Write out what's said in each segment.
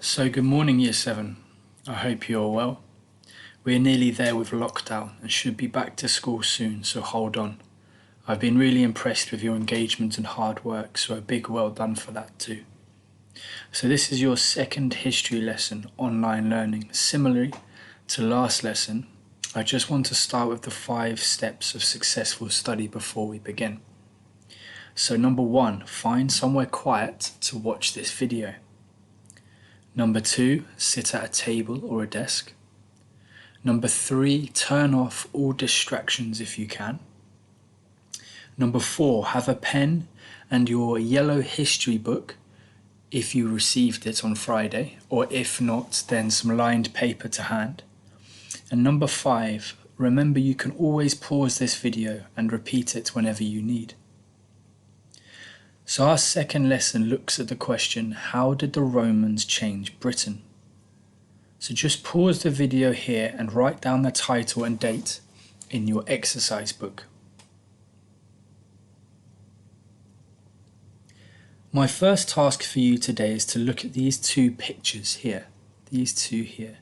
So good morning Year 7. I hope you're well. We're nearly there with lockdown and should be back to school soon, so hold on. I've been really impressed with your engagement and hard work, so a big well done for that too. So this is your second history lesson, online learning. Similarly to last lesson, I just want to start with the 5 steps of successful study before we begin. So number 1, find somewhere quiet to watch this video. Number 2, sit at a table or a desk. Number 3, turn off all distractions if you can. Number 4, have a pen and your yellow history book if you received it on Friday, or if not, then some lined paper to hand. And number 5, remember you can always pause this video and repeat it whenever you need. So our second lesson looks at the question, how did the Romans change Britain? So just pause the video here and write down the title and date in your exercise book. My first task for you today is to look at these 2 pictures here, these 2 here.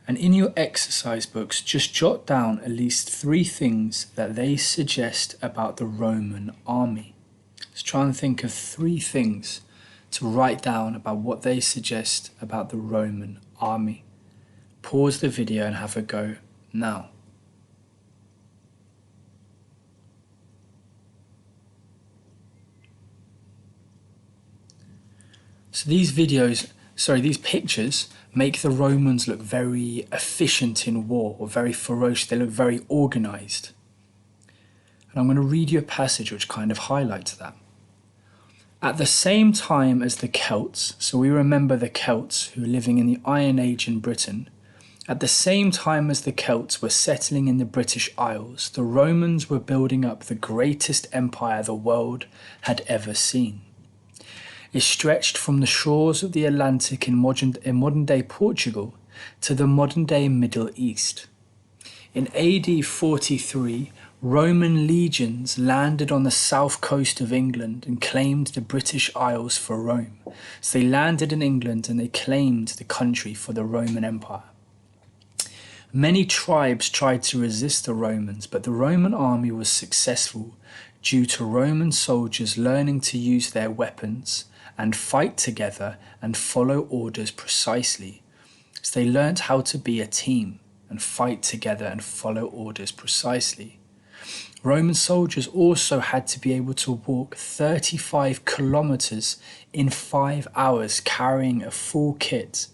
And in your exercise books, just jot down at least 3 things that they suggest about the Roman army. Let's try and think of 3 things to write down about what they suggest about the Roman army. Pause the video and have a go now. So these pictures make the Romans look very efficient in war, or very ferocious. They look very organized. And I'm going to read you a passage which kind of highlights that. At the same time as the Celts, so we remember the Celts who were living in the Iron Age in Britain, at the same time as the Celts were settling in the British Isles, the Romans were building up the greatest empire the world had ever seen. It stretched from the shores of the Atlantic in modern-day Portugal to the modern-day Middle East. In AD 43, Roman legions landed on the south coast of England and claimed the British Isles for Rome. So they landed in England and they claimed the country for the Roman Empire. Many tribes tried to resist the Romans, but the Roman army was successful due to Roman soldiers learning to use their weapons and fight together and follow orders precisely. So they learnt how to be a team and fight together and follow orders precisely. Roman soldiers also had to be able to walk 35 kilometers in 5 hours carrying a full kit,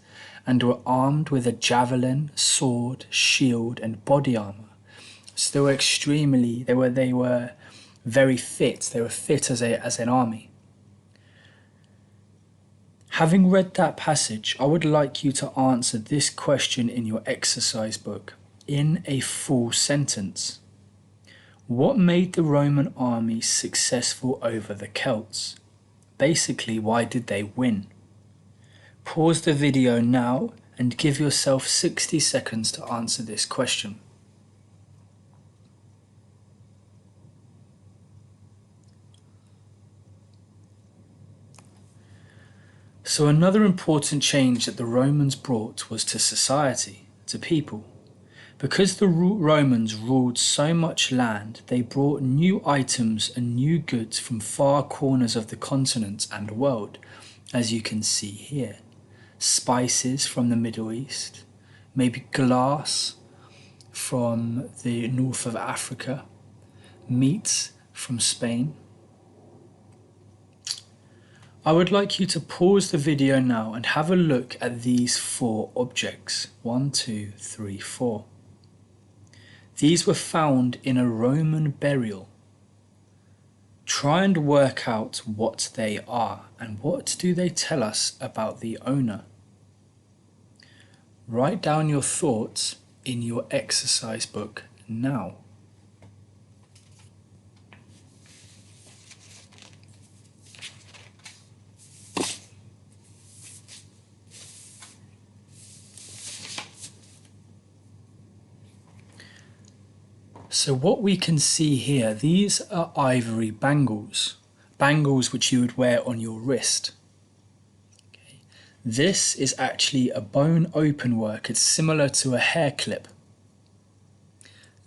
and were armed with a javelin, sword, shield and body armor. So they were very fit. They were fit as an army. Having read that passage, I would like you to answer this question in your exercise book in a full sentence. What made the Roman army successful over the Celts? Basically, why did they win? Pause the video now and give yourself 60 seconds to answer this question. So another important change that the Romans brought was to society, to people. Because the Romans ruled so much land, they brought new items and new goods from far corners of the continent and world, as you can see here. Spices from the Middle East, maybe glass from the north of Africa, meat from Spain. I would like you to pause the video now and have a look at these 4 objects. 1, 2, 3, 4. These were found in a Roman burial. Try and work out what they are and what do they tell us about the owner. Write down your thoughts in your exercise book now. So what we can see here, these are ivory bangles. bangles which you would wear on your wrist. Okay. This is actually a bone open work. It's similar to a hair clip.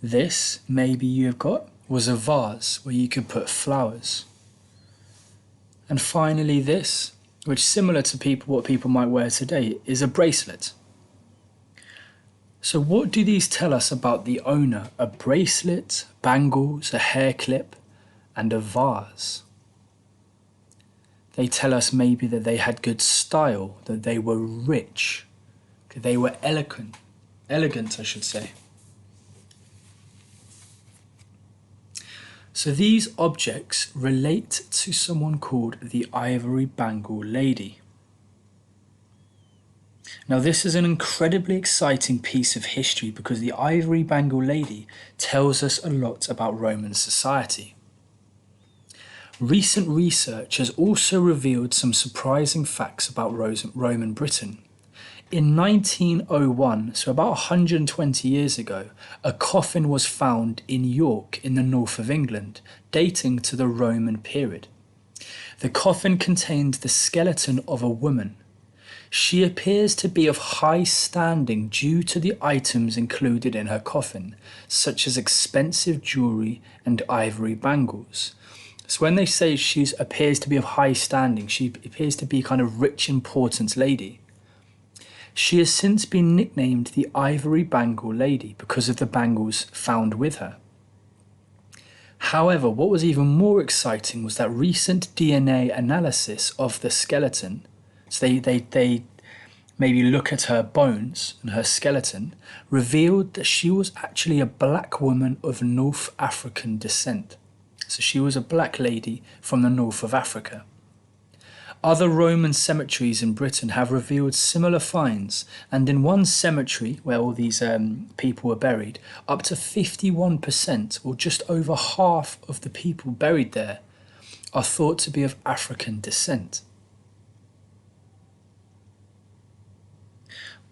This, maybe you've got, was a vase where you could put flowers. And finally this, which similar to what people might wear today, is a bracelet. So what do these tell us about the owner? A bracelet, bangles, a hair clip, and a vase. They tell us maybe that they had good style, that they were rich, that they were elegant, I should say. So these objects relate to someone called the ivory bangle lady. Now this is an incredibly exciting piece of history because the ivory bangle lady tells us a lot about Roman society. Recent research has also revealed some surprising facts about Roman Britain. In 1901, so about 120 years ago, a coffin was found in York in the north of England, dating to the Roman period. The coffin contained the skeleton of a woman. She appears to be of high standing due to the items included in her coffin, such as expensive jewellery and ivory bangles. So when they say she appears to be of high standing, she appears to be a kind of rich, important lady. She has since been nicknamed the Ivory Bangle Lady because of the bangles found with her. However, what was even more exciting was that recent DNA analysis of the skeleton, so they maybe look at her bones and her skeleton, revealed that she was actually a black woman of North African descent. So she was a black lady from the north of Africa. Other Roman cemeteries in Britain have revealed similar finds, and in one cemetery where all these people were buried, up to 51%, or just over half of the people buried there, are thought to be of African descent.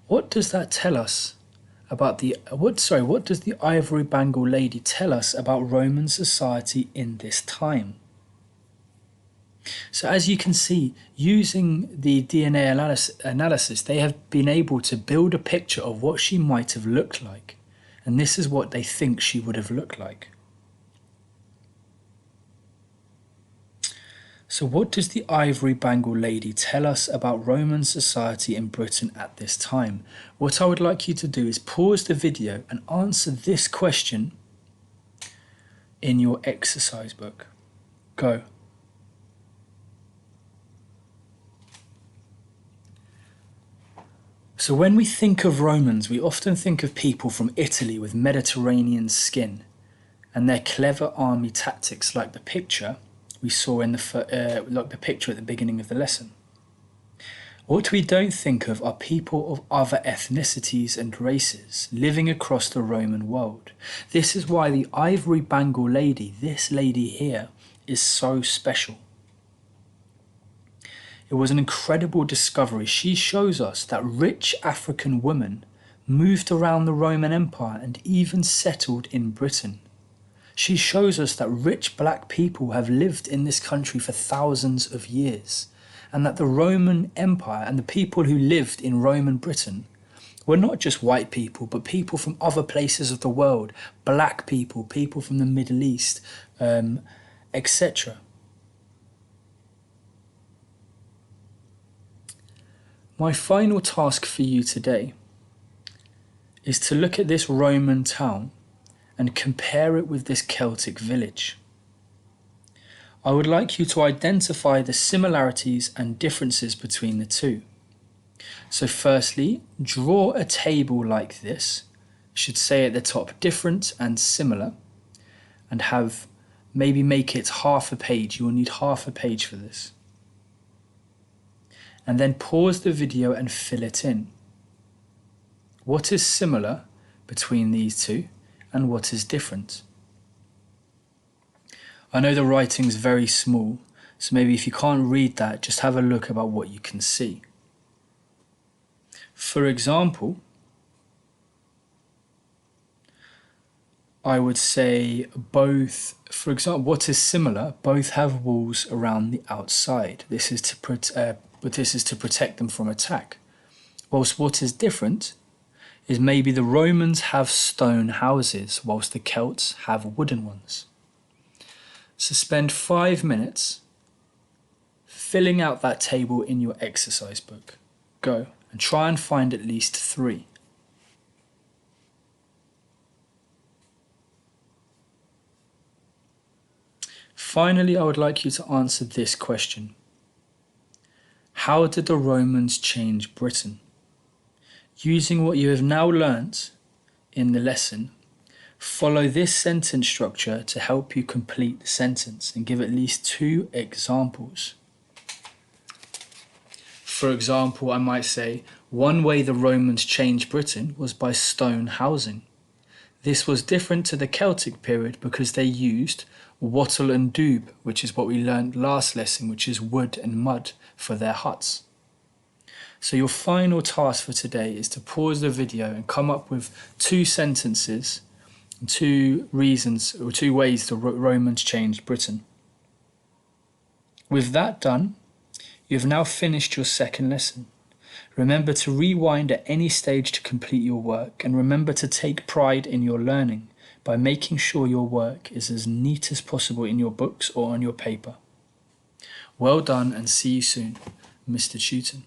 What does that tell us about what does the Ivory Bangle Lady tell us about Roman society in this time? So as you can see, using the DNA analysis, they have been able to build a picture of what she might have looked like. And this is what they think she would have looked like. So what does the Ivory Bangle Lady tell us about Roman society in Britain at this time? What I would like you to do is pause the video and answer this question in your exercise book. Go. So when we think of Romans, we often think of people from Italy with Mediterranean skin and their clever army tactics, like the picture we saw in the picture at the beginning of the lesson. What we don't think of are people of other ethnicities and races living across the Roman world. This is why the Ivory Bangle Lady, this lady here, is so special. It was an incredible discovery. She shows us that rich African women moved around the Roman Empire and even settled in Britain. She shows us that rich black people have lived in this country for thousands of years, and that the Roman Empire and the people who lived in Roman Britain were not just white people, but people from other places of the world, black people, people from the Middle East, etc. My final task for you today is to look at this Roman town and compare it with this Celtic village. I would like you to identify the similarities and differences between the two. So firstly, draw a table like this. It should say at the top different and similar, and maybe make it half a page. You will need half a page for this. And then pause the video and fill it in. What is similar between these two and what is different? I know the writing's very small, so maybe if you can't read that, just have a look about what you can see. For example, I would say both, for example, what is similar, both have walls around the outside. This is but this is to protect them from attack. Whilst what is different is maybe the Romans have stone houses, whilst the Celts have wooden ones. So spend 5 minutes filling out that table in your exercise book. Go and try and find at least 3. Finally, I would like you to answer this question. How did the Romans change Britain? Using what you have now learnt in the lesson, follow this sentence structure to help you complete the sentence and give at least 2 examples. For example, I might say, one way the Romans changed Britain was by stone housing. This was different to the Celtic period because they used wattle and doob, which is what we learned last lesson, which is wood and mud for their huts. So your final task for today is to pause the video and come up with 2 sentences, 2 reasons or 2 ways the Romans changed Britain. With that done, you have now finished your second lesson. Remember to rewind at any stage to complete your work, and remember to take pride in your learning by making sure your work is as neat as possible in your books or on your paper. Well done, and see you soon, Mr. Tuton.